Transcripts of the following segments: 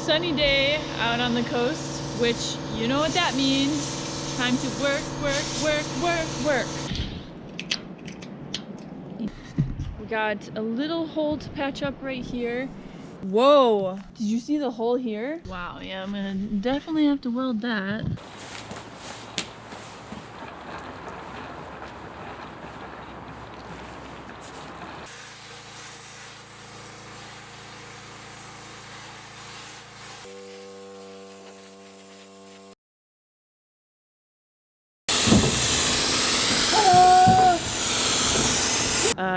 sunny day out on the coast, which you know what that means. Time to work, work, work, work, work. We got a little hole to patch up right here. Whoa! Did you see the hole here? Wow, yeah, I'm gonna definitely have to weld that.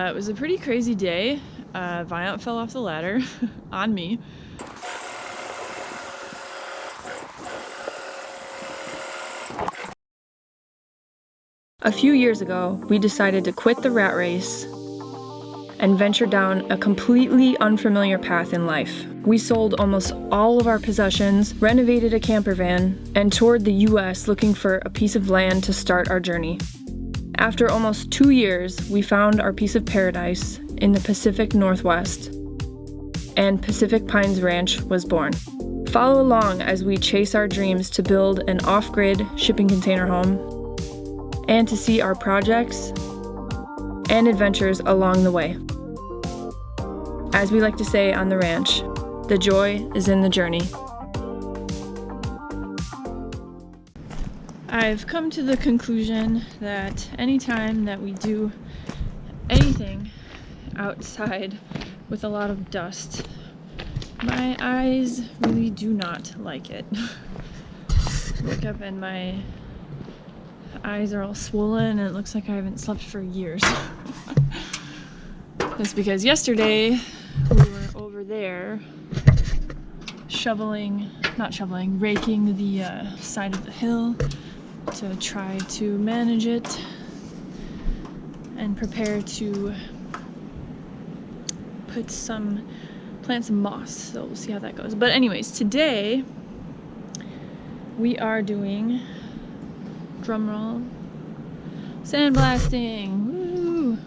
It was a pretty crazy day. Viant fell off the ladder on me. A few years ago, we decided to quit the rat race and venture down a completely unfamiliar path in life. We sold almost all of our possessions, renovated a camper van, and toured the US looking for a piece of land to start our journey. After almost 2 years, we found our piece of paradise in the Pacific Northwest, and Pacific Pines Ranch was born. Follow along as we chase our dreams to build an off-grid shipping container home and to see our projects and adventures along the way. As we like to say on the ranch, the joy is in the journey. I've come to the conclusion that anytime that we do anything outside with a lot of dust, my eyes really do not like it. Wake up and my eyes are all swollen and it looks like I haven't slept for years. That's because yesterday we were over there raking the side of the hill to try to manage it and prepare to plant some moss, so we'll see how that goes. But anyways, today we are doing, drumroll, sandblasting, woo!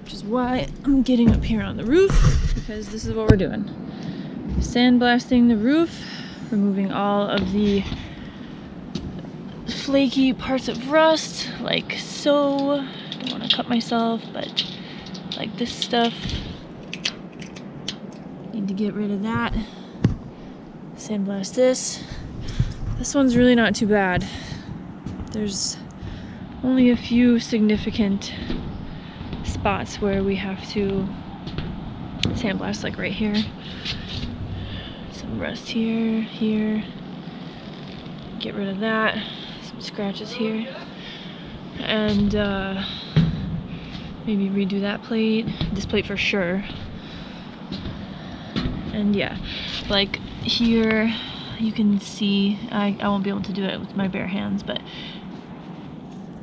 Which is why I'm getting up here on the roof, because this is what we're doing. Sandblasting the roof, removing all of the flaky parts of rust, like so. I don't want to cut myself, but like this stuff. Need to get rid of that. Sandblast this. This one's really not too bad. There's only a few significant spots where we have to sandblast, like right here. Some rust here. Get rid of that. Some scratches here. And maybe redo that plate. This plate for sure. And yeah, like here you can see, I won't be able to do it with my bare hands, but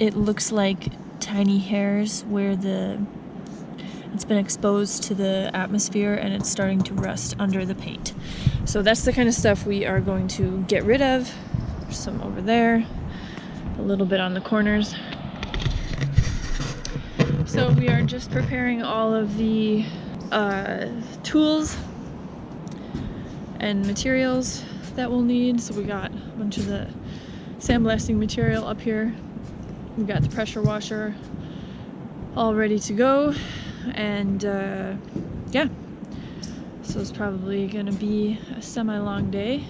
it looks like tiny hairs where it's been exposed to the atmosphere and it's starting to rust under the paint. So that's the kind of stuff we are going to get rid of. There's some over there, a little bit on the corners. So we are just preparing all of the tools and materials that we'll need. So we got a bunch of the sandblasting material up here. We got the pressure washer all ready to go, and yeah, so it's probably gonna be a semi-long day.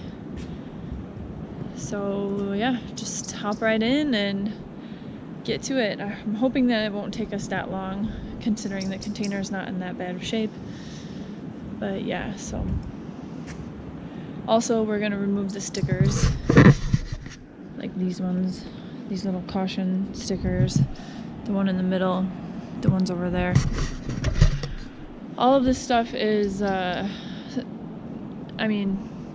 So yeah, just hop right in and get to it. I'm hoping that it won't take us that long, considering the container is not in that bad of shape. But yeah, so also we're gonna remove the stickers, like these ones, these little caution stickers, the one in the middle, the ones over there. All of this stuff is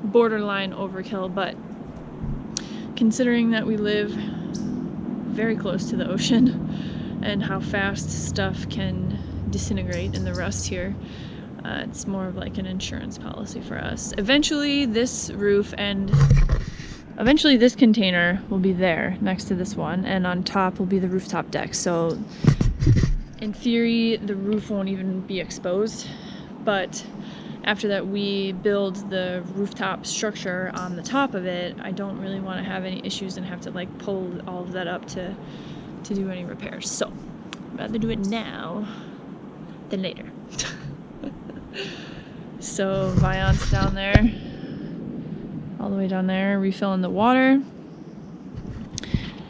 borderline overkill, but considering that we live very close to the ocean and how fast stuff can disintegrate in the rust here, it's more of like an insurance policy for us. Eventually this roof and eventually this container will be there next to this one, and on top will be the rooftop deck. So in theory the roof won't even be exposed, but after that we build the rooftop structure on the top of it, I don't really want to have any issues and have to like pull all of that up to do any repairs. So I'd rather do it now than later. So Viant's down there, all the way down there, refilling the water.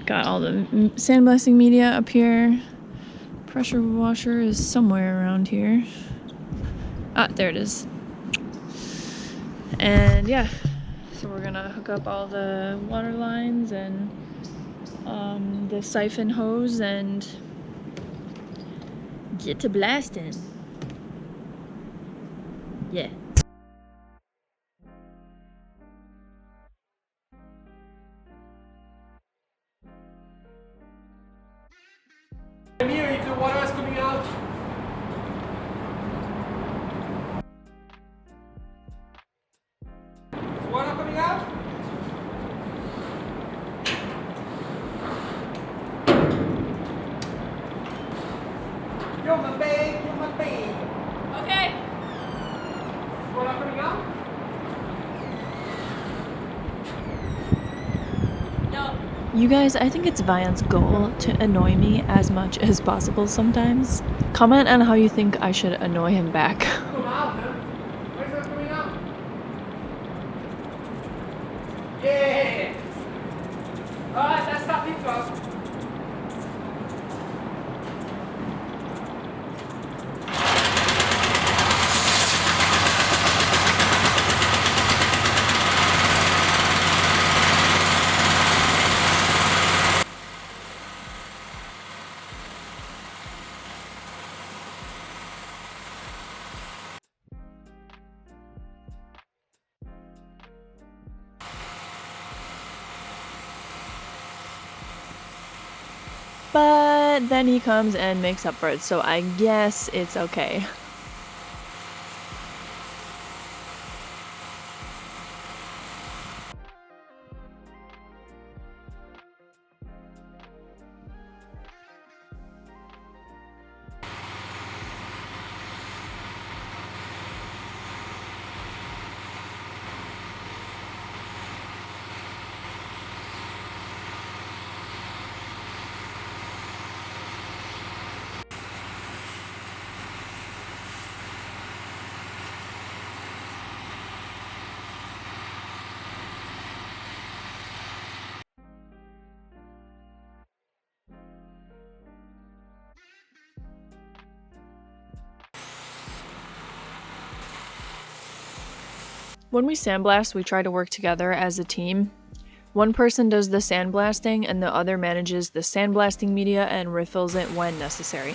Got all the sandblasting media up here. Pressure washer is somewhere around here. Ah, there it is. And yeah, so we're gonna hook up all the water lines and the siphon hose and get to blasting. Yeah. Here, if the water is coming out. Is water coming out? You're my babe, you're my babe. Okay. Is water coming out? No. You guys, I think it's Viant's goal to annoy me as much as possible sometimes. Comment on how you think I should annoy him back. Come out, huh? Where's that coming out? Yeah! Alright, that's starting to us. But then he comes and makes up for it, so I guess it's okay. When we sandblast, we try to work together as a team. One person does the sandblasting and the other manages the sandblasting media and refills it when necessary.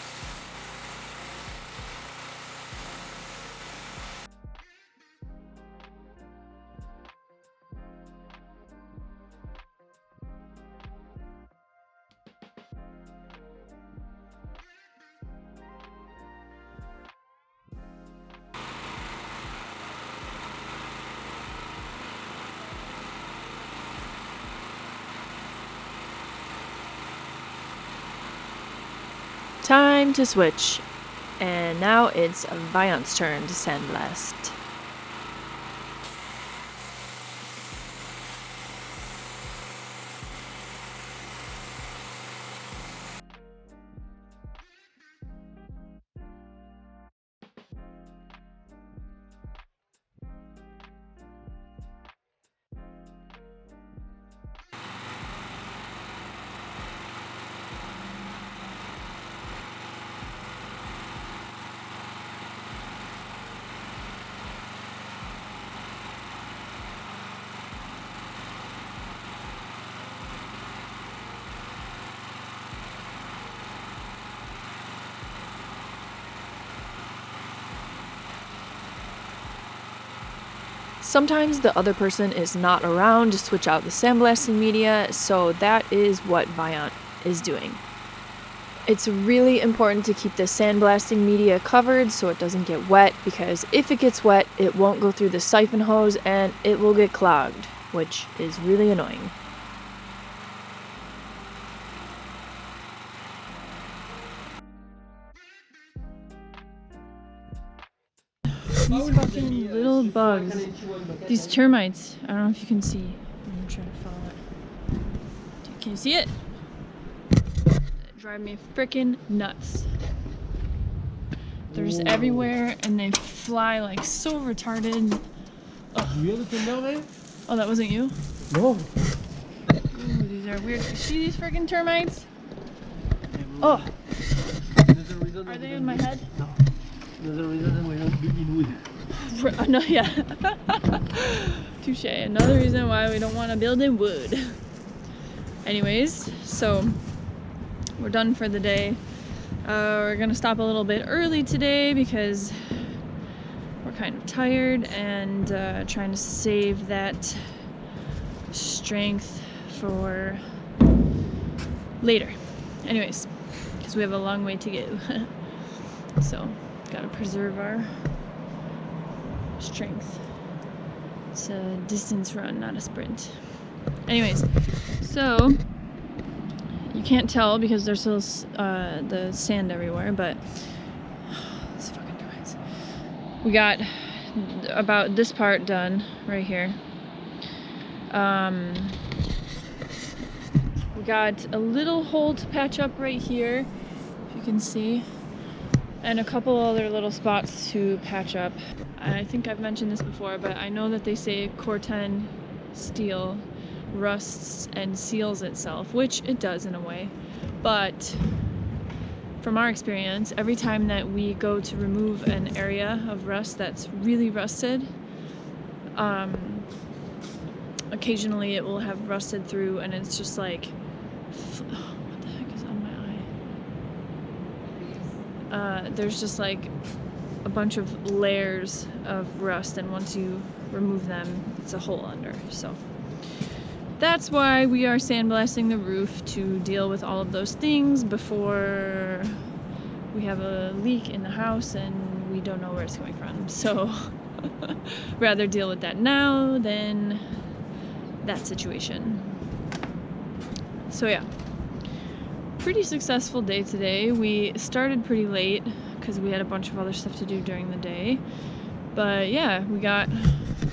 Time to switch. And now it's Viant's turn to sandblast. Sometimes the other person is not around to switch out the sandblasting media, so that is what Viant is doing. It's really important to keep the sandblasting media covered so it doesn't get wet, because if it gets wet, it won't go through the siphon hose and it will get clogged, which is really annoying. He's fucking little bugs. These termites. I don't know if you can see. I'm trying to follow it. Can you see it? They drive me freaking nuts. They're just everywhere and they fly like so retarded. Oh, that wasn't you? No. Ooh, these are weird. You see these freaking termites? Oh! Are they in my head? No. There's a reason we don't build in wood. No, yeah. Touche. Another reason why we don't want to build in wood. Anyways, so we're done for the day. We're gonna stop a little bit early today because we're kind of tired and trying to save that strength for later. Anyways, because we have a long way to go. So, gotta preserve our strength. It's a distance run, not a sprint. Anyways, so you can't tell because there's still the sand everywhere, but these fucking termites. We got about this part done right here. We got a little hole to patch up right here, if you can see, and a couple other little spots to patch up. I think I've mentioned this before, but I know that they say Corten steel rusts and seals itself, which it does in a way, but from our experience, every time that we go to remove an area of rust that's really rusted, occasionally it will have rusted through and it's just like, oh, what the heck is on my eye? There's just like a bunch of layers of rust, and once you remove them, it's a hole under. So that's why we are sandblasting the roof, to deal with all of those things before we have a leak in the house and we don't know where it's coming from. So rather deal with that now than that situation. So yeah, pretty successful day today. We started pretty late because we had a bunch of other stuff to do during the day. But yeah, we got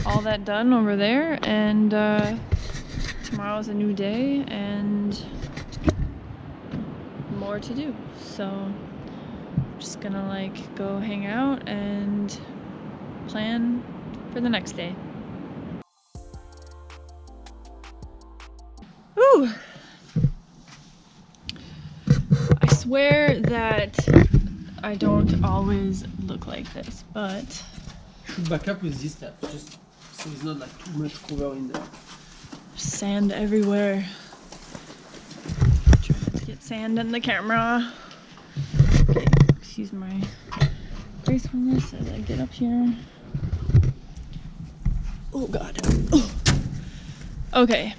all that done over there, and tomorrow's a new day and more to do. So just gonna like go hang out and plan for the next day. Ooh! I swear that I don't always look like this, but Should back up with this stuff, just so it's not like too much cover in there. sand everywhere. Trying not to get sand in the camera. Okay, excuse my gracefulness as I get up here. Oh god. Oh. Okay.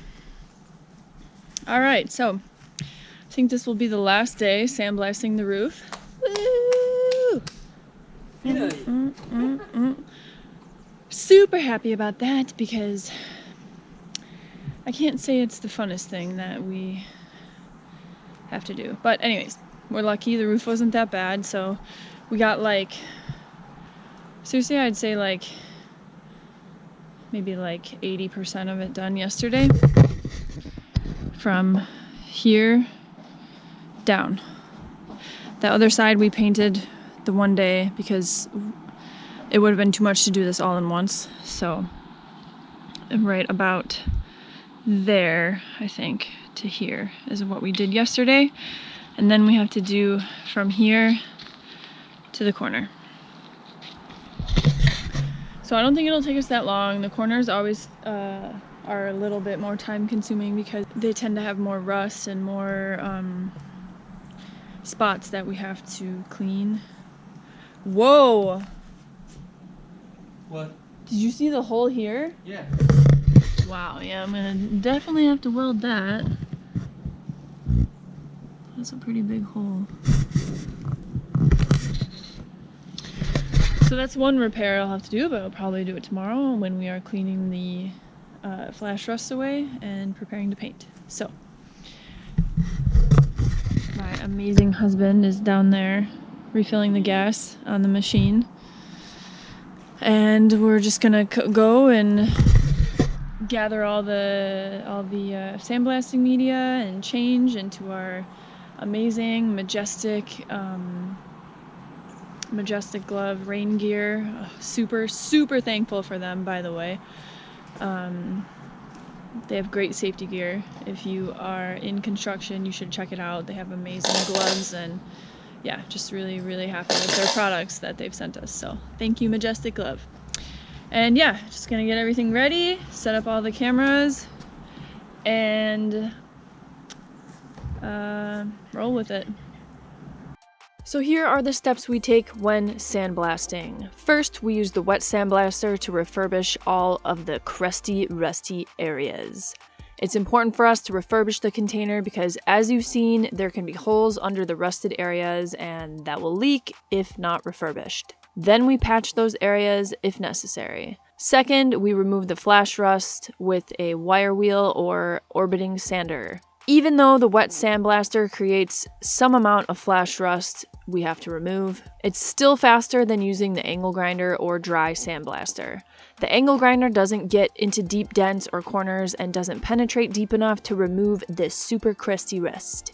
Alright, so I think this will be the last day sandblasting the roof. Woo! Super happy about that because I can't say it's the funnest thing that we have to do. But anyways, we're lucky the roof wasn't that bad, so we got like, seriously I'd say like maybe like 80% of it done yesterday. From here down. The other side we painted the one day because it would have been too much to do this all in once. So right about there, I think, to here is what we did yesterday. And then we have to do from here to the corner. So I don't think it'll take us that long. The corners always are a little bit more time consuming because they tend to have more rust and more spots that we have to clean. Whoa! What? Did you see the hole here? Yeah. Wow, yeah, I'm gonna definitely have to weld that. That's a pretty big hole. So that's one repair I'll have to do, but I'll probably do it tomorrow when we are cleaning the flash rust away and preparing to paint. So my amazing husband is down there refilling the gas on the machine. And we're just gonna go and gather all the sandblasting media and change into our amazing, majestic glove rain gear. Super thankful for them, by the way. They have great safety gear. If you are in construction, you should check it out. They have amazing gloves, and yeah, just really happy with their products that they've sent us. So thank you, Majestic Glove. And yeah, just gonna get everything ready, set up all the cameras, and roll with it. So here are the steps we take when sandblasting. First, we use the wet sandblaster to refurbish all of the crusty, rusty areas. It's important for us to refurbish the container because, as you've seen, there can be holes under the rusted areas and that will leak if not refurbished. Then we patch those areas if necessary. Second, we remove the flash rust with a wire wheel or orbiting sander. Even though the wet sandblaster creates some amount of flash rust we have to remove, it's still faster than using the angle grinder or dry sandblaster. The angle grinder doesn't get into deep dents or corners and doesn't penetrate deep enough to remove this super crusty rust.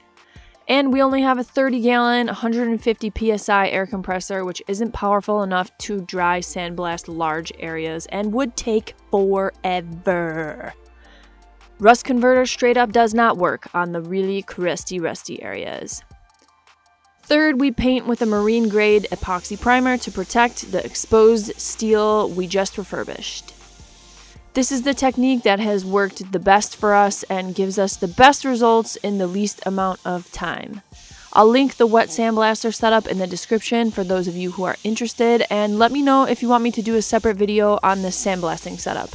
And we only have a 30-gallon, 150 psi air compressor, which isn't powerful enough to dry sandblast large areas and would take forever. Rust converter straight up does not work on the really crusty, rusty areas. Third, we paint with a marine grade epoxy primer to protect the exposed steel we just refurbished. This is the technique that has worked the best for us and gives us the best results in the least amount of time. I'll link the wet sandblaster setup in the description for those of you who are interested, and let me know if you want me to do a separate video on this sandblasting setup.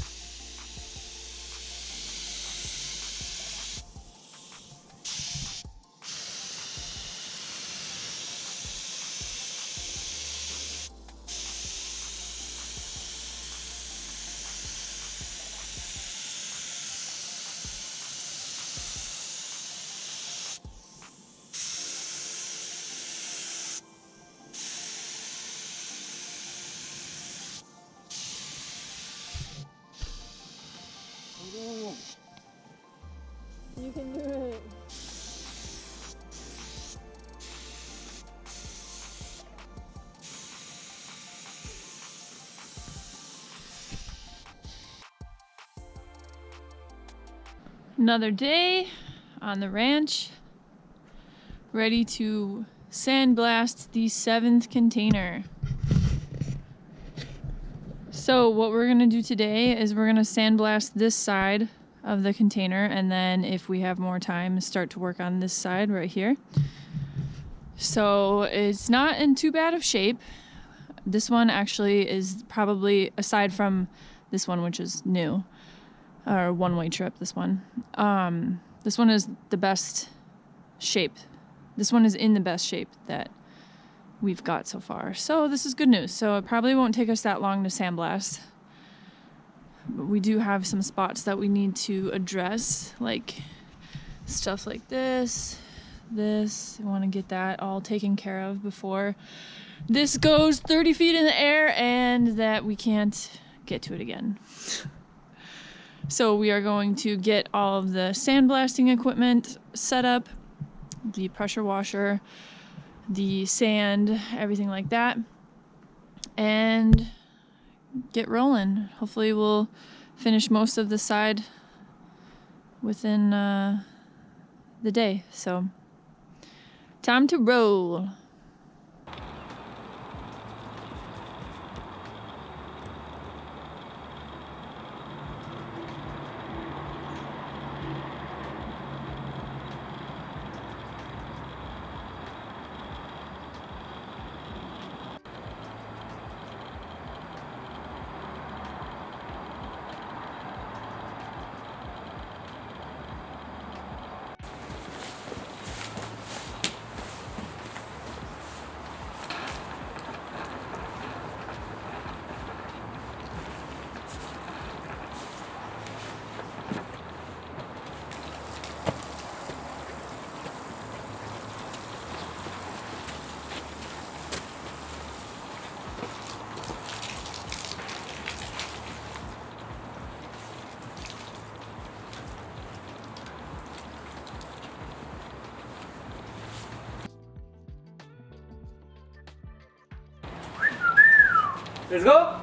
You can do it. Another day on the ranch, ready to sandblast the 7th container. So what we're gonna do today is we're gonna sandblast this side of the container, and then if we have more time, start to work on this side right here. So it's not in too bad of shape. This one actually is probably, aside from this one, which is new, or one-way trip, this one is the best shape. This one is in the best shape that we've got so far. So this is good news. So it probably won't take us that long to sandblast. But we do have some spots that we need to address, like stuff like this. We want to get that all taken care of before this goes 30 feet in the air and that we can't get to it again. So we are going to get all of the sandblasting equipment set up, the pressure washer, the sand, everything like that, and get rolling. Hopefully we'll finish most of the side within the day. So time to roll. Let's go!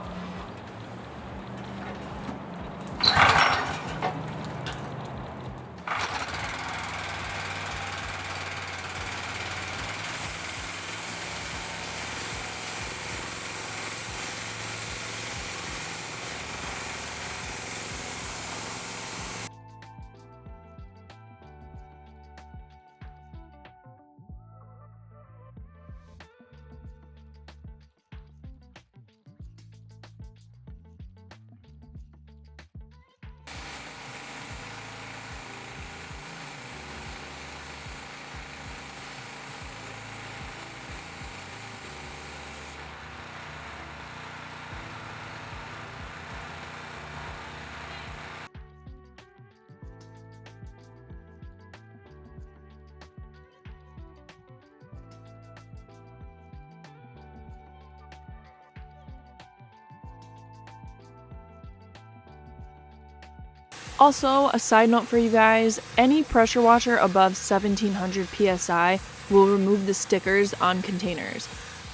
Also, a side note for you guys, any pressure washer above 1700 psi will remove the stickers on containers.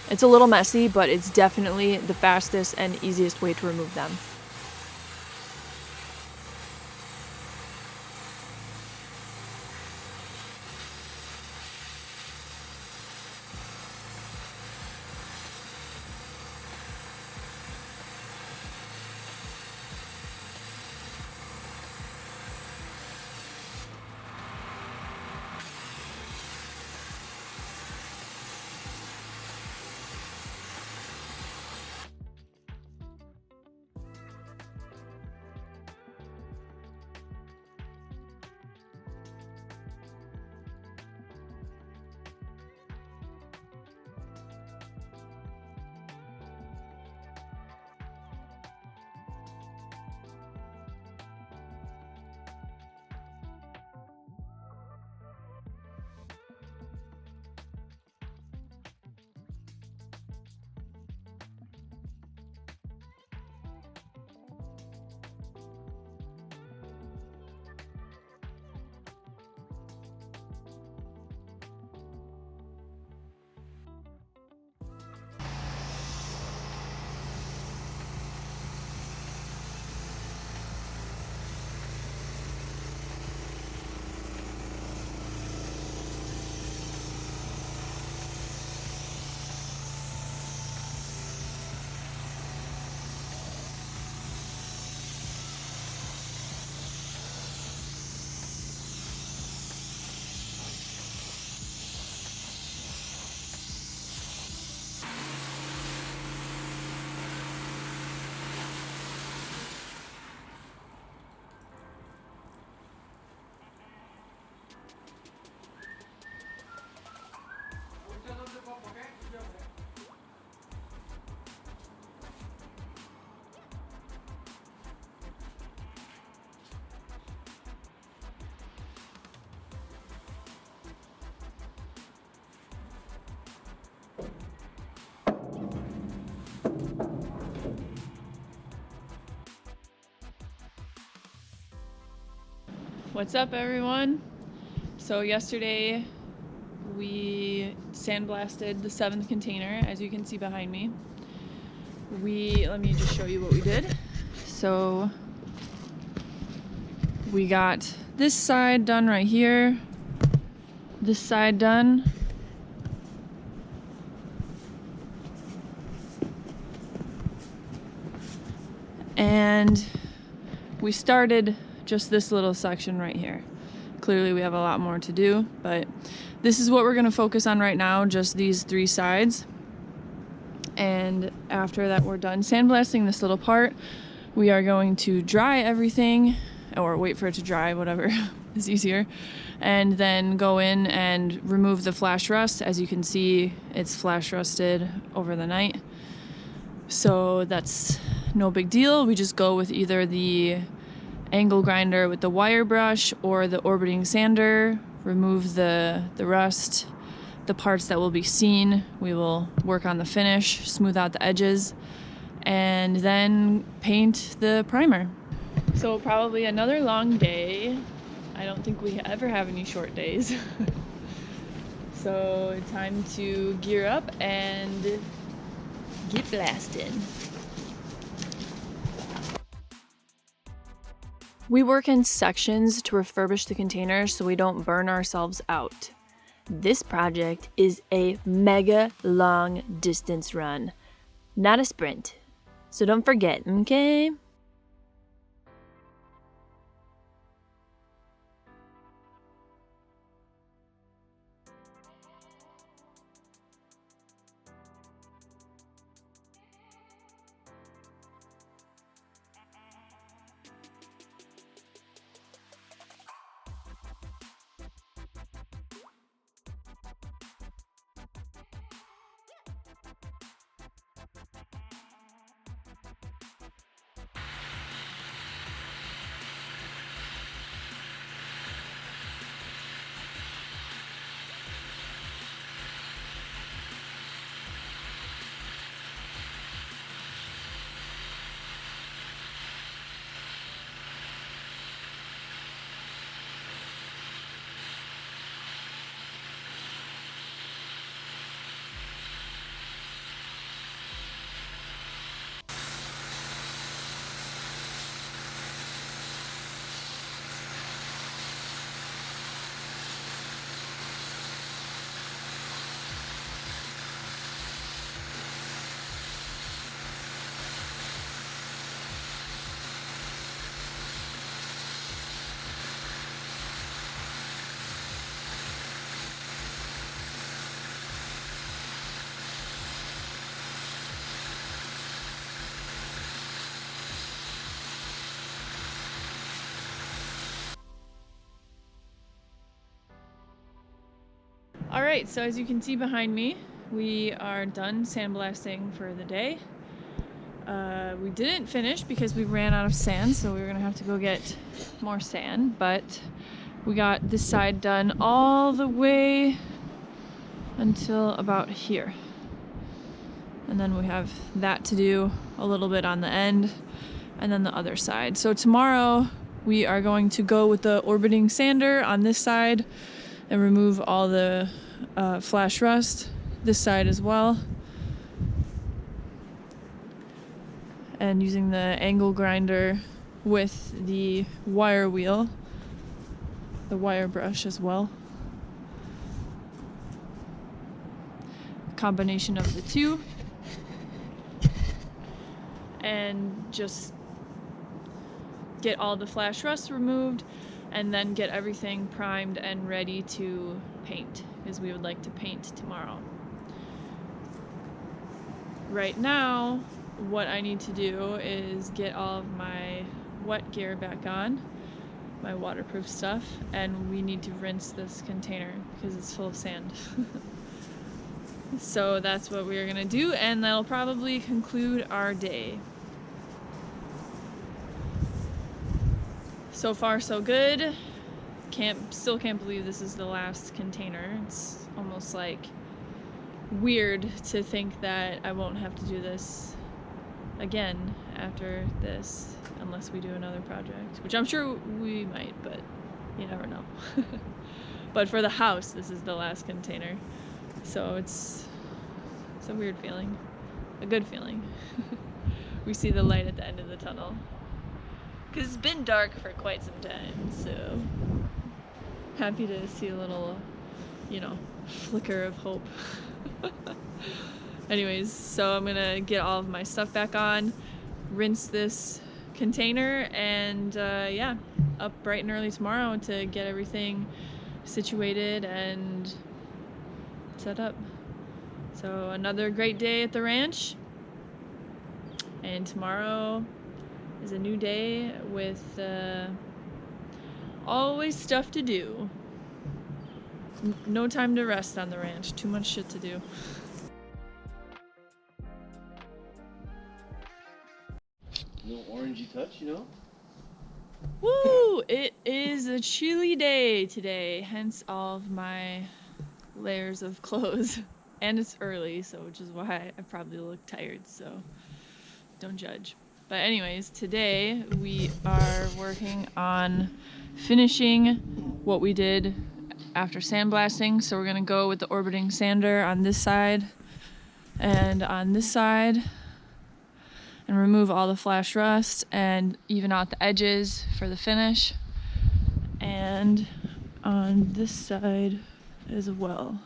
It's a little messy, but it's definitely the fastest and easiest way to remove them. What's up, everyone? So yesterday we sandblasted the 7th container, as you can see behind me. Let me just show you what we did. So we got this side done right here, this side done, and we started just this little section right here. Clearly we have a lot more to do, but this is what we're going to focus on right now, just these 3 sides. And after that we're done sandblasting this little part, we are going to dry everything, or wait for it to dry, whatever is easier, and then go in and remove the flash rust. As you can see, it's flash rusted over the night, so that's no big deal. We just go with either the angle grinder with the wire brush or the orbiting sander, remove the rust, the parts that will be seen. We will work on the finish, smooth out the edges, and then paint the primer. So probably another long day. I don't think we ever have any short days. So time to gear up and get blasting. We work in sections to refurbish the containers so we don't burn ourselves out. This project is a mega long distance run, not a sprint. So don't forget, okay? Alright, so as you can see behind me, we are done sandblasting for the day. We didn't finish because we ran out of sand, so we were gonna have to go get more sand, but we got this side done all the way until about here. And then we have that to do a little bit on the end, and then the other side. So tomorrow we are going to go with the orbiting sander on this side and remove all the flash rust, this side as well. And using the angle grinder with the wire wheel, the wire brush as well. Combination of the two. And just get all the flash rust removed and then get everything primed and ready to paint, because we would like to paint tomorrow. Right now, what I need to do is get all of my wet gear back on, my waterproof stuff, and we need to rinse this container because it's full of sand. So that's what we're gonna do, and that'll probably conclude our day. So far so good. Still can't believe this is the last container. It's almost like weird to think that I won't have to do this again after this, unless we do another project, which I'm sure we might, but you never know. But for the house, this is the last container. So it's a weird feeling, a good feeling. We see the light at the end of the tunnel. Because it's been dark for quite some time, so happy to see a little, flicker of hope. Anyways, so I'm gonna get all of my stuff back on, rinse this container, and yeah, up bright and early tomorrow to get everything situated and set up. So another great day at the ranch, and tomorrow is a new day with always stuff to do. No time to rest on the ranch. Too much shit to do. No orangey touch, Woo! It is a chilly day today, hence all of my layers of clothes. And it's early, so which is why I probably look tired, so don't judge. But anyways, today we are working on finishing what we did after sandblasting. So we're gonna go with the orbiting sander on this side and on this side. and remove all the flash rust and even out the edges for the finish. And on this side as well.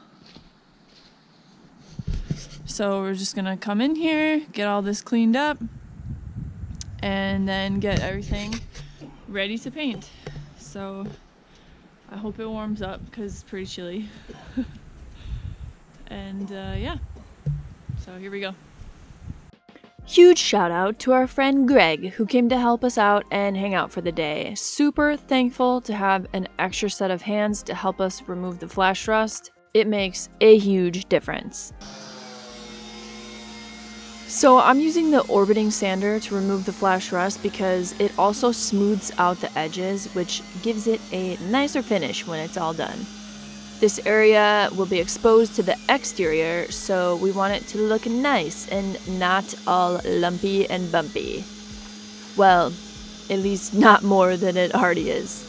So we're just gonna come in here, get all this cleaned up, and then get everything ready to paint. So I hope it warms up because it's pretty chilly. And yeah, so here we go. Huge shout out to our friend Greg, who came to help us out and hang out for the day. Super thankful to have an extra set of hands to help us remove the flash rust. It makes a huge difference. So I'm using the orbiting sander to remove the flash rust because it also smooths out the edges, which gives it a nicer finish when it's all done. This area will be exposed to the exterior, so we want it to look nice and not all lumpy and bumpy. Well, at least not more than it already is.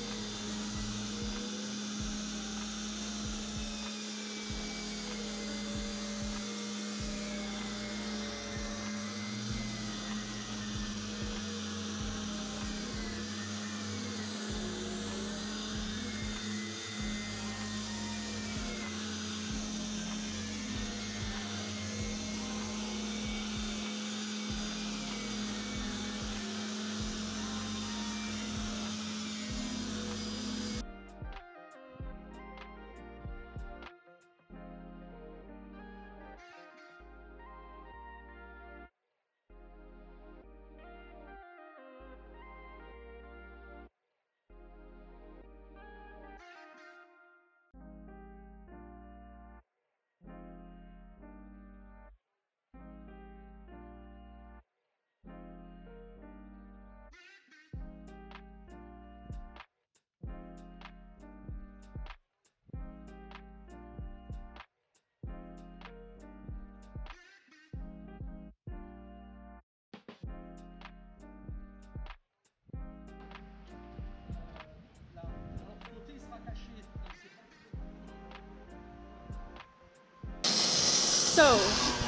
So,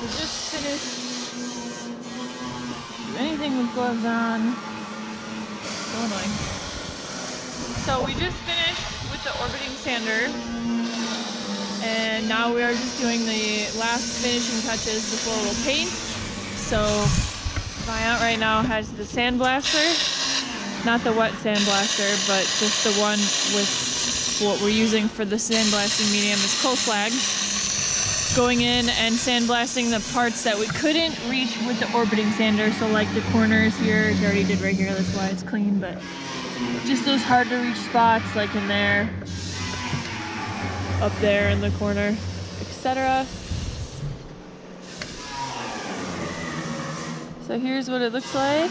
we just finished. Do anything with gloves on. So annoying. So we just finished with the orbiting sander, and now we are just doing the last finishing touches before we'll paint. So my aunt right now has the sandblaster, not the wet sandblaster, but just the one with what we're using for the sandblasting medium is coal slag. Going in and sandblasting the parts that we couldn't reach with the orbiting sander, so like the corners here, I already did right here, that's why it's clean, but just those hard to reach spots like in there, up there in the corner, etc. So here's what it looks like.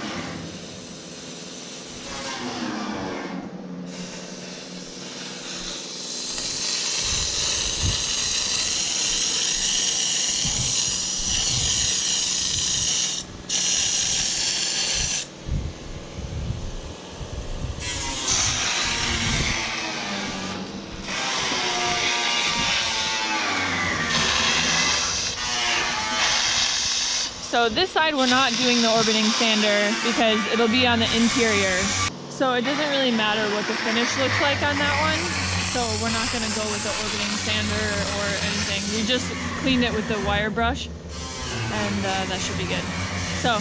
So this side we're not doing the orbiting sander because it'll be on the interior. So it doesn't really matter what the finish looks like on that one. So we're not gonna go with the orbiting sander or anything. We just cleaned it with the wire brush and that should be good. So,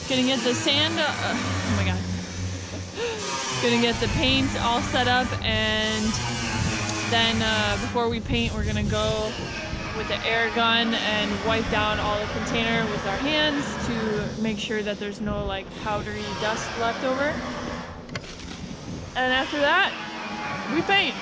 gonna get the sand, oh my god. Gonna get the paint all set up, and then before we paint we're gonna go with the air gun and wipe down all the container with our hands to make sure that there's no like powdery dust left over. And after that, we paint.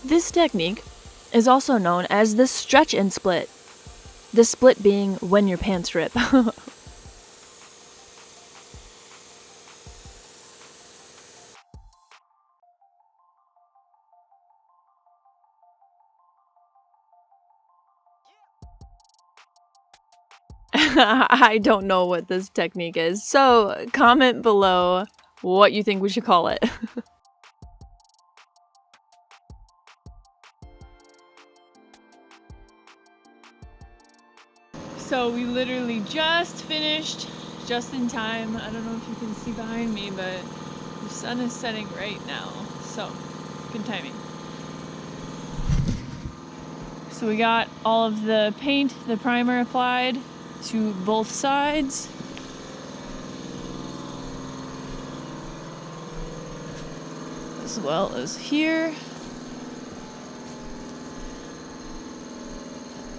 This technique is also known as the stretch and split. The split being when your pants rip. I don't know what this technique is, so comment below what you think we should call it. So we literally just finished, just in time. I don't know if you can see behind me, but the sun is setting right now, so good timing. So we got all of the paint, the primer applied to both sides. As well as here.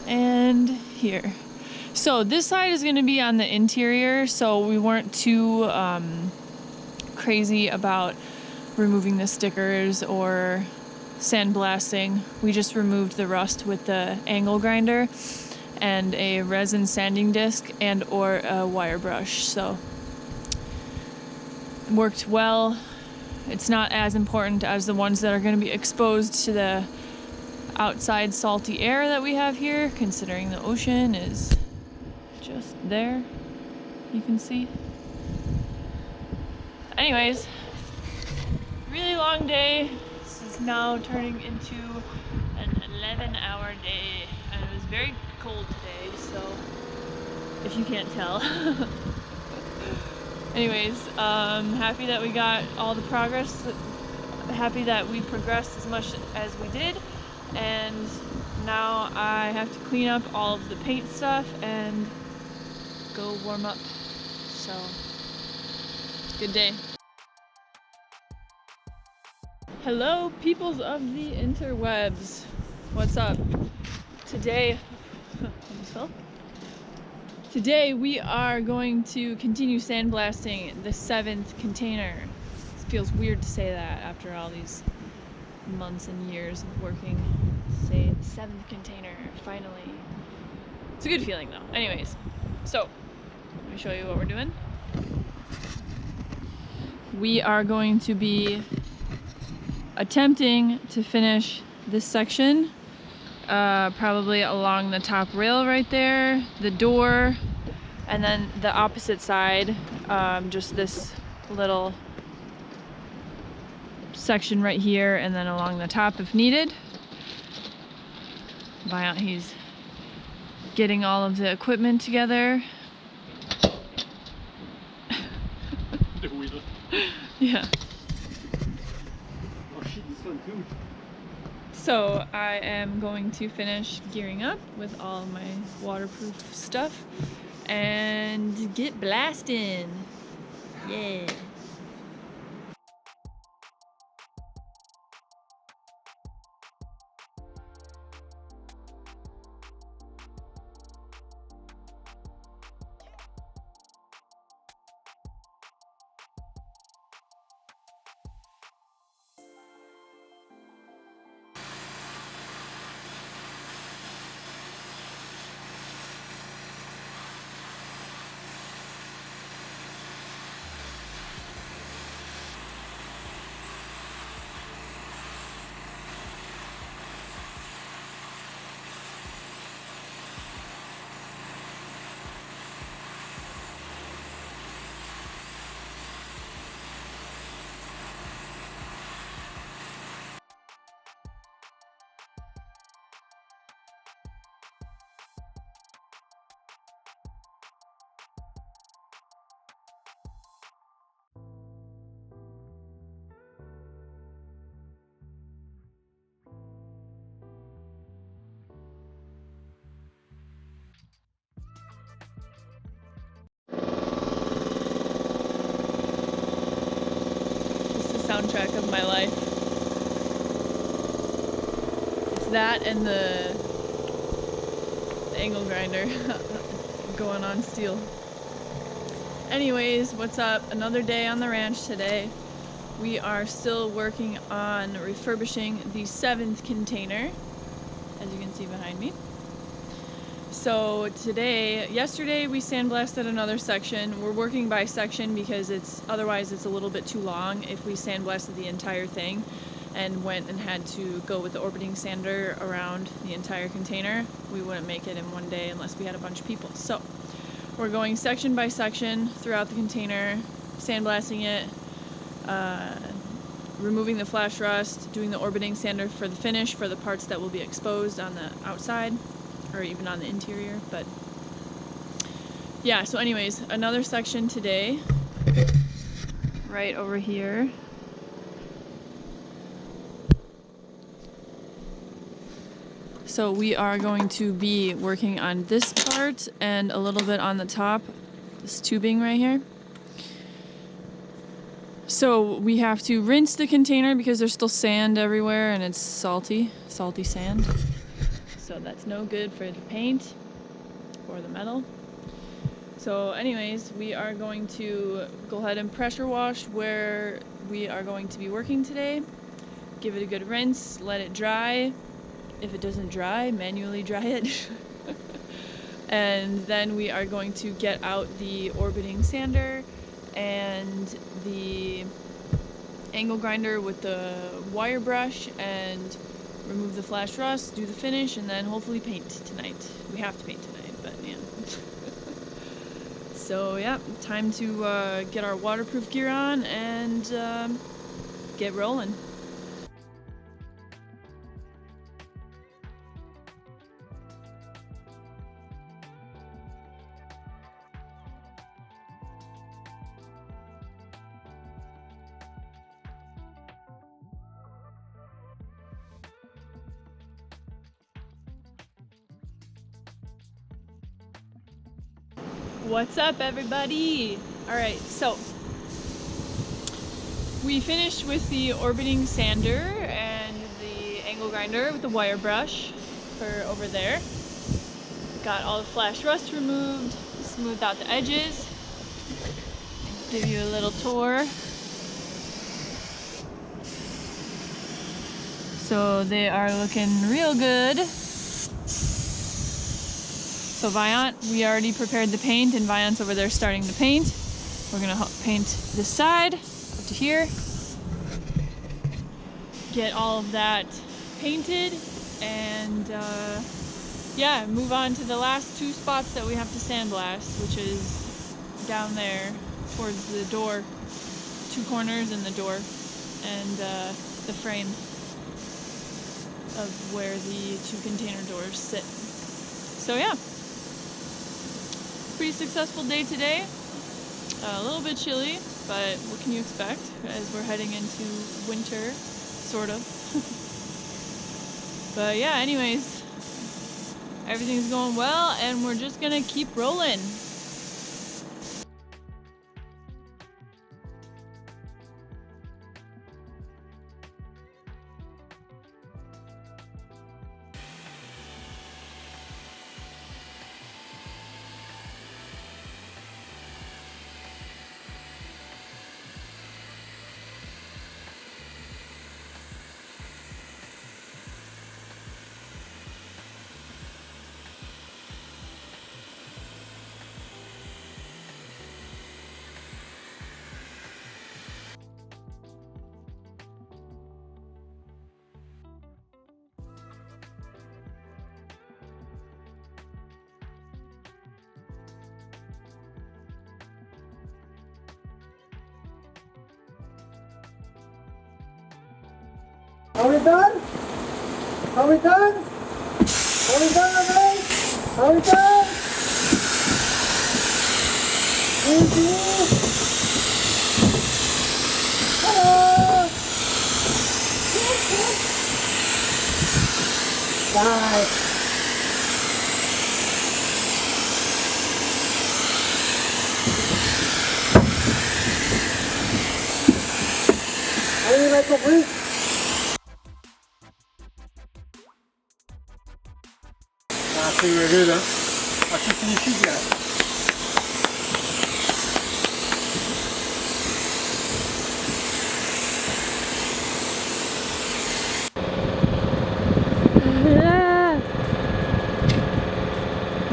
And here. So this side is going to be on the interior, so we weren't too crazy about removing the stickers or sandblasting. We just removed the rust with the angle grinder and a resin sanding disc and or a wire brush. So it worked well. It's not as important as the ones that are going to be exposed to the outside salty air that we have here, considering the ocean is just there, you can see. Anyways, really long day. This is now turning into an 11-hour day, and it was very cold today, so if you can't tell. Anyways, happy that we got all the progress, happy that we progressed as much as we did, and now I have to clean up all of the paint stuff and go warm up. So, good day. Hello, peoples of the interwebs. What's up? Today we are going to continue sandblasting the 7th container. It feels weird to say that after all these months and years of working. Say 7th container, finally. It's a good feeling though. Anyways, so let me show you what we're doing. We are going to be attempting to finish this section, probably along the top rail right there, the door, and then the opposite side, just this little section right here, and then along the top if needed. He's getting all of the equipment together. The wheel. Yeah. Oh shit, this one too. So I am going to finish gearing up with all of my waterproof stuff and get blasting. Yeah. Soundtrack of my life. It's that and the angle grinder going on steel. Anyways, what's up? Another day on the ranch today. We are still working on refurbishing the 7th container, as you can see behind me. So yesterday we sandblasted another section. We're working by section because otherwise it's a little bit too long if we sandblasted the entire thing and went and had to go with the orbiting sander around the entire container. We wouldn't make it in one day unless we had a bunch of people. So we're going section by section throughout the container, sandblasting it, removing the flash rust, doing the orbiting sander for the finish for the parts that will be exposed on the outside or even on the interior. But yeah, so anyways, another section today right over here. So we are going to be working on this part and a little bit on the top, this tubing right here. So we have to rinse the container because there's still sand everywhere and it's salty sand. So that's no good for the paint or the metal. So anyways, we are going to go ahead and pressure wash where we are going to be working today. Give it a good rinse, let it dry. If it doesn't dry, manually dry it. And then we are going to get out the orbiting sander and the angle grinder with the wire brush and remove the flash rust, do the finish, and then hopefully paint tonight. We have to paint tonight, but yeah. So yeah, time to get our waterproof gear on and get rolling. What's up, everybody? Alright, so we finished with the orbiting sander and the angle grinder with the wire brush for over there. Got all the flash rust removed, smoothed out the edges. Give you a little tour. So they are looking real good. So Viant, we already prepared the paint and Viant's over there starting to paint. We're gonna paint this side up to here. Get all of that painted and yeah, move on to the last 2 spots that we have to sandblast, which is down there towards the door, 2 corners and the door, and the frame of where the 2 container doors sit. So yeah. Pretty successful day today. A little bit chilly, but what can you expect as we're heading into winter, sort of. But yeah, anyways, everything's going well and we're just gonna keep rolling. Are we done? Are we done? Are we done already? Are we done? Easy. Hello. Bye. Allez, ma compris. Ah, c'est rigolo, hein? Ah, c'est magnifique, là.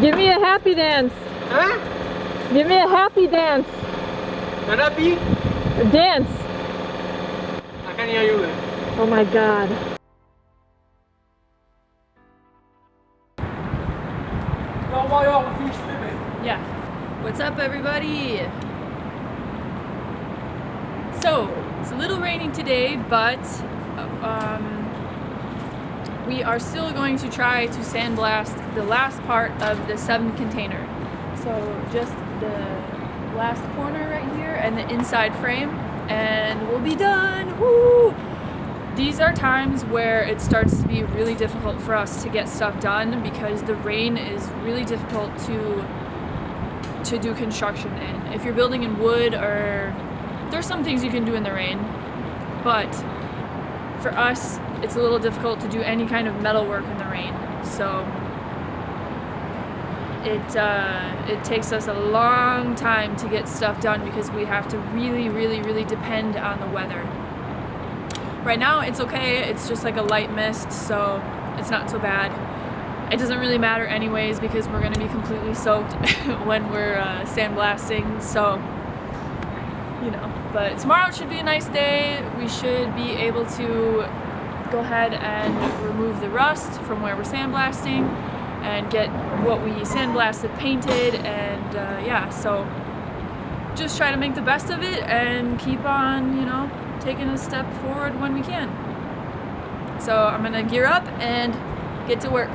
Give me a happy dance. Huh? Give me a happy dance. Not happy? Dance. I can hear you. Oh my god. Yeah. What's up, everybody? So, it's a little rainy today, but we are still going to try to sandblast the last part of the 7th container. So, just the last corner right here and the inside frame, and we'll be done. Woo! These are times where it starts to be really difficult for us to get stuff done because the rain is really difficult to do construction in. If you're building in wood, or there's some things you can do in the rain, but for us it's a little difficult to do any kind of metal work in the rain. So it takes us a long time to get stuff done because we have to really depend on the weather. Right now it's okay, it's just like a light mist, so it's not so bad. It doesn't really matter anyways because we're going to be completely soaked when we're sandblasting, so you know. But tomorrow should be a nice day. We should be able to go ahead and remove the rust from where we're sandblasting and get what we sandblasted painted, and yeah, so just try to make the best of it and keep on, you know, taking a step forward when we can. So I'm gonna gear up and get to work.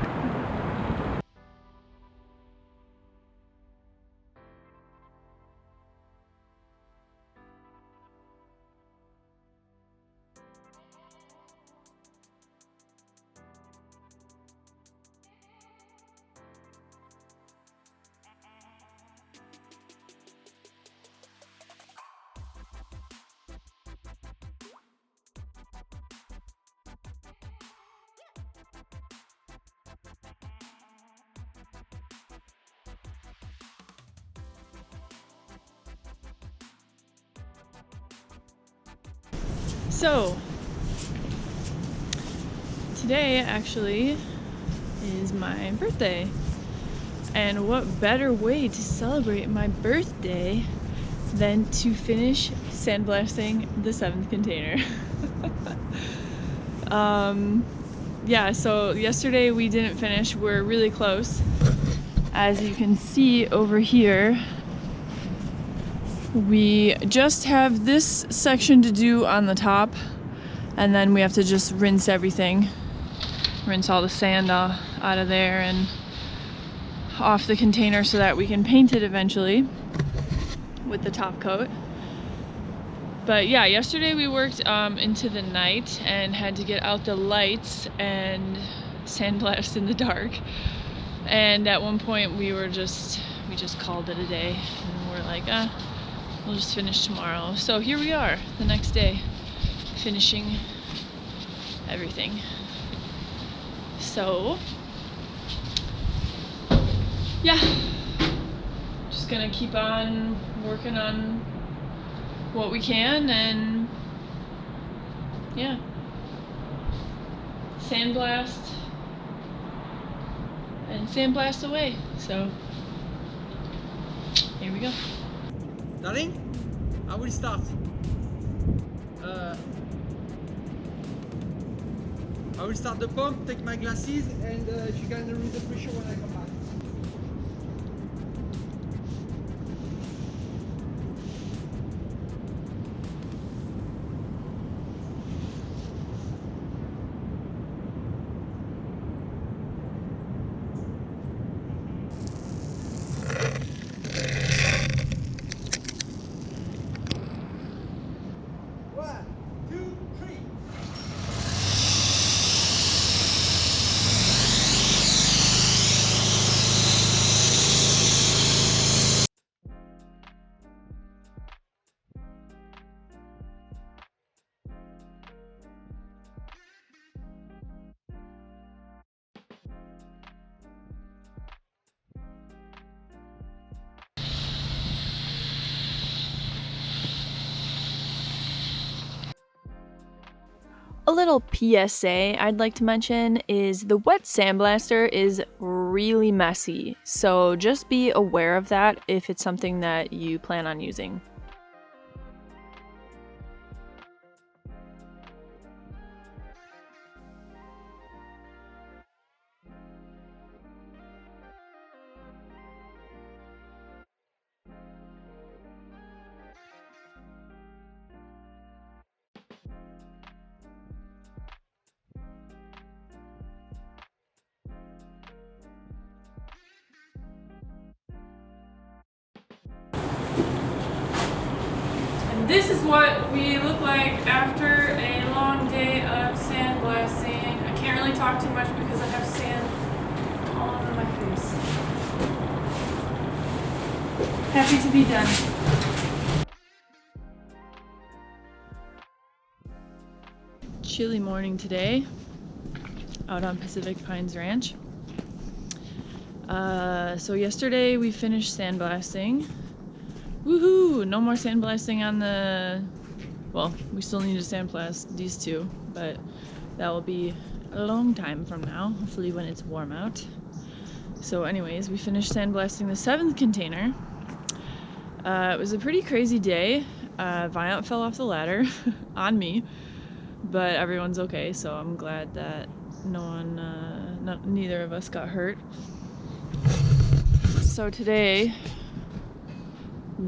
So, today actually is my birthday, and what better way to celebrate my birthday than to finish sandblasting the 7th container. Yeah, so yesterday we didn't finish. We're really close. As you can see over here, we just have this section to do on the top, and then we have to just rinse everything. Rinse all the sand out of there and off the container so that we can paint it eventually with the top coat. But yeah, yesterday we worked into the night and had to get out the lights and sandblast in the dark. And at one point we just called it a day, and we're like, we'll just finish tomorrow. So here we are, the next day, finishing everything. So, yeah, just gonna keep on working on what we can, and yeah, sandblast and sandblast away. So, here we go. Darling, I will start. I will start the pump, take my glasses, and if you can read the pressure when I come back. A little PSA I'd like to mention is the wet sandblaster is really messy, so just be aware of that if it's something that you plan on using. This is what we look like after a long day of sandblasting. I can't really talk too much because I have sand all over my face. Happy to be done. Chilly morning today out on Pacific Pines Ranch. So yesterday we finished sandblasting. Woohoo! No more sandblasting on the... Well, we still need to sandblast these two, but that will be a long time from now, hopefully when it's warm out. So anyways, we finished sandblasting the 7th container. It was a pretty crazy day. Viant fell off the ladder on me, but everyone's okay, so I'm glad that neither of us got hurt. So today,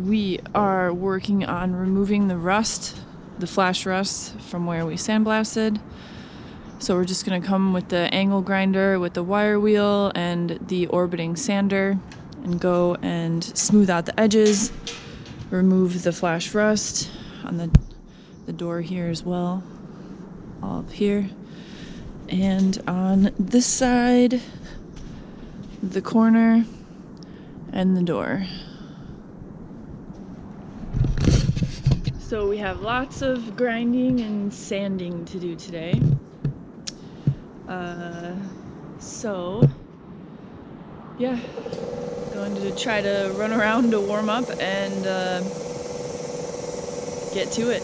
we are working on removing the rust, the flash rust from where we sandblasted. So we're just gonna come with the angle grinder with the wire wheel and the orbiting sander and go and smooth out the edges, remove the flash rust on the door here as well, all up here. And on this side, the corner, and the door. So we have lots of grinding and sanding to do today. So yeah, going to try to run around to warm up and get to it.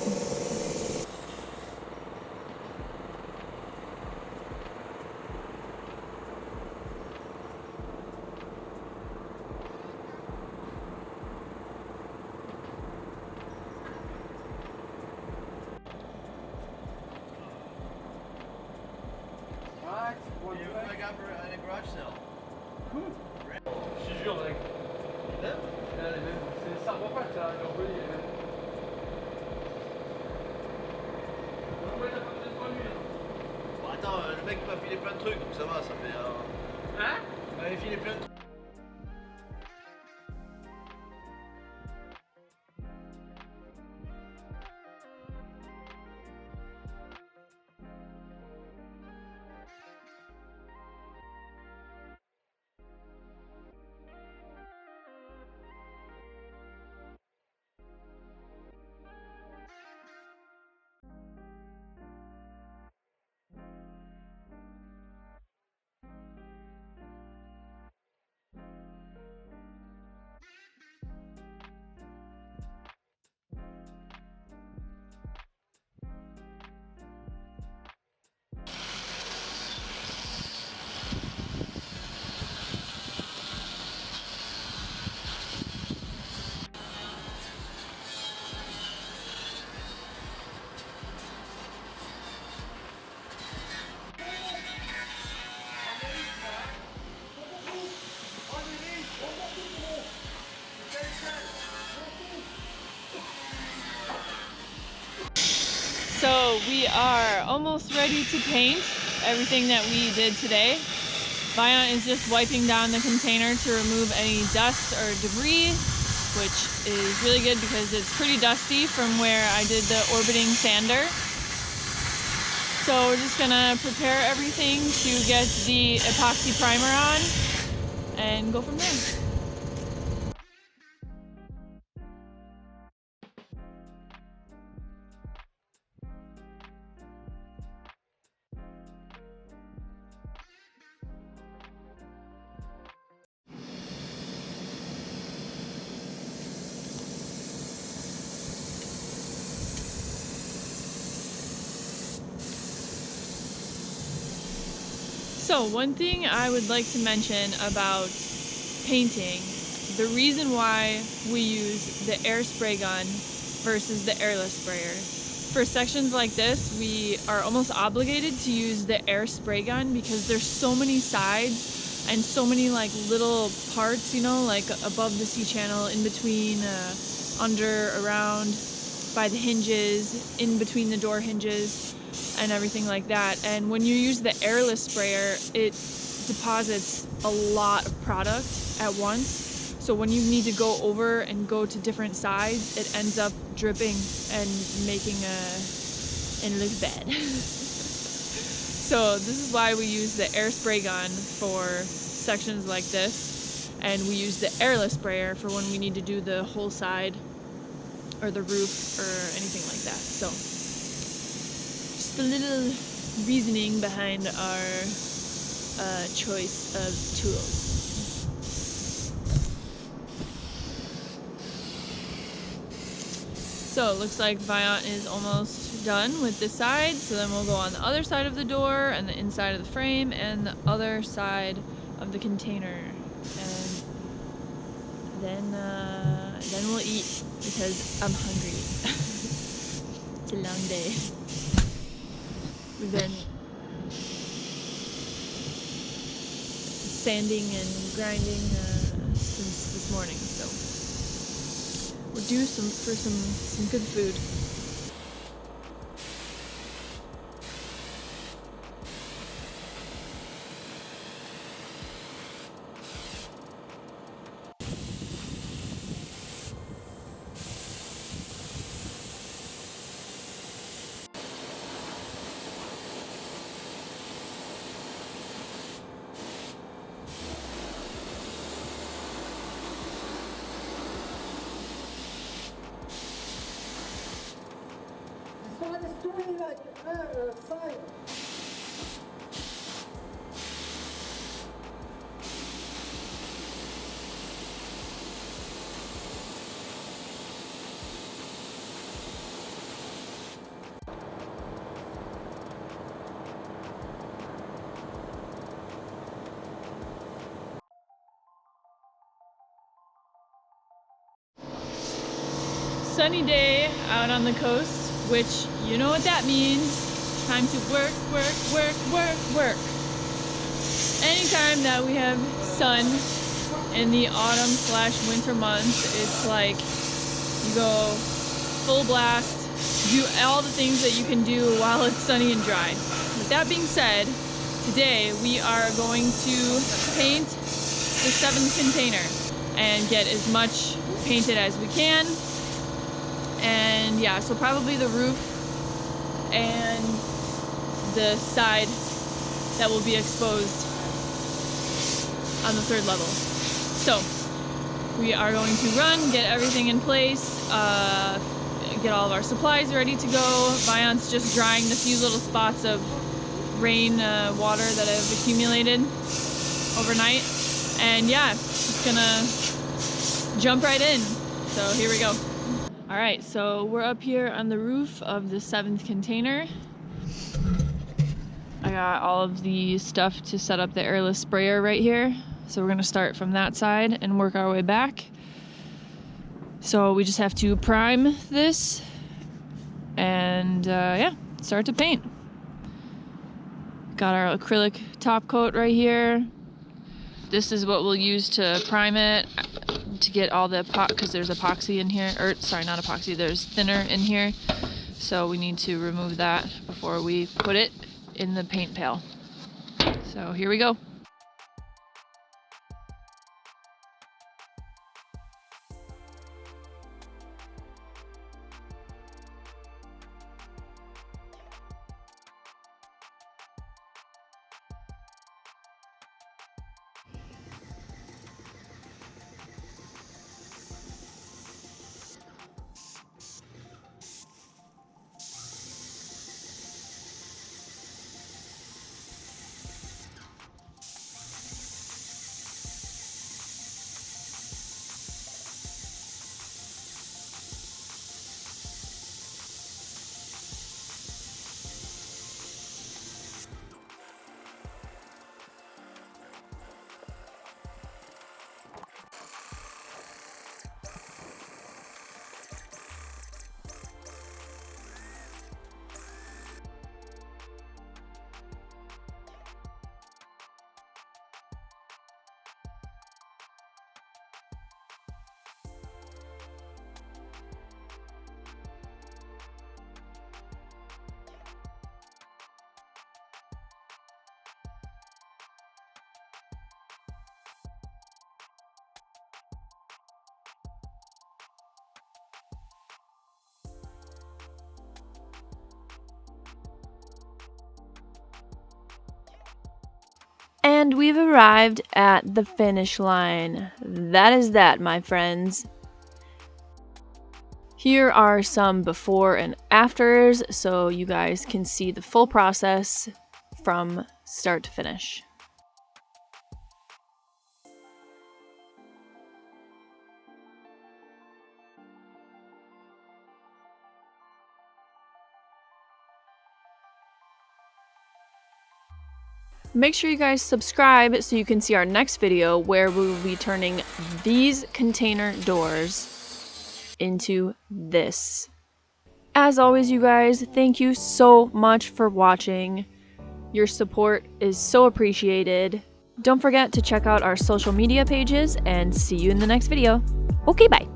Je te jure, mec. C'est ça, mon pote, ça, il est envoyé. Bon, attends, le mec m'a filé plein de trucs, donc ça va, ça fait. Hein? Il m'avait filé plein de trucs. So we are almost ready to paint everything that we did today. Viant is just wiping down the container to remove any dust or debris, which is really good because it's pretty dusty from where I did the orbiting sander. So we're just gonna prepare everything to get the epoxy primer on and go from there. So one thing I would like to mention about painting, the reason why we use the air spray gun versus the airless sprayer. For sections like this, we are almost obligated to use the air spray gun because there's so many sides and so many like little parts, you know, like above the C-channel, in between, under, around, by the hinges, in between the door hinges, and everything like that. And when you use the airless sprayer, it deposits a lot of product at once. So when you need to go over and go to different sides, it ends up dripping and making it look bad. So this is why we use the air spray gun for sections like this, and we use the airless sprayer for when we need to do the whole side or the roof or anything like that. So just a little reasoning behind our choice of tools. So it looks like Viant is almost done with this side, so then we'll go on the other side of the door and the inside of the frame and the other side of the container, and then we'll eat because I'm hungry. It's a long day. We've been sanding and grinding since this morning, so we're due for some good food. Sun is doing like side. Sunny day out on the coast, which you know what that means. Time to work, work, work, work, work. Anytime that we have sun in the autumn/winter months, it's like you go full blast, do all the things that you can do while it's sunny and dry. With that being said, today we are going to paint the 7th container and get as much painted as we can. And yeah, so probably the roof and the side that will be exposed on the 3rd level. So we are going to run, get everything in place, get all of our supplies ready to go. Viant's just drying the few little spots of rain water that have accumulated overnight. And yeah, just gonna jump right in. So here we go. All right, so we're up here on the roof of the 7th container. I got all of the stuff to set up the airless sprayer right here. So we're gonna start from that side and work our way back. So we just have to prime this and yeah, start to paint. Got our acrylic top coat right here. This is what we'll use to prime it, to get all the because there's epoxy in here, or sorry, not epoxy, there's thinner in here. So we need to remove that before we put it in the paint pail. So here we go. And we've arrived at the finish line. That is that, my friends. Here are some before and afters so you guys can see the full process from start to finish. Make sure you guys subscribe so you can see our next video where we will be turning these container doors into this. As always, you guys, thank you so much for watching. Your support is so appreciated. Don't forget to check out our social media pages and see you in the next video. Okay, bye.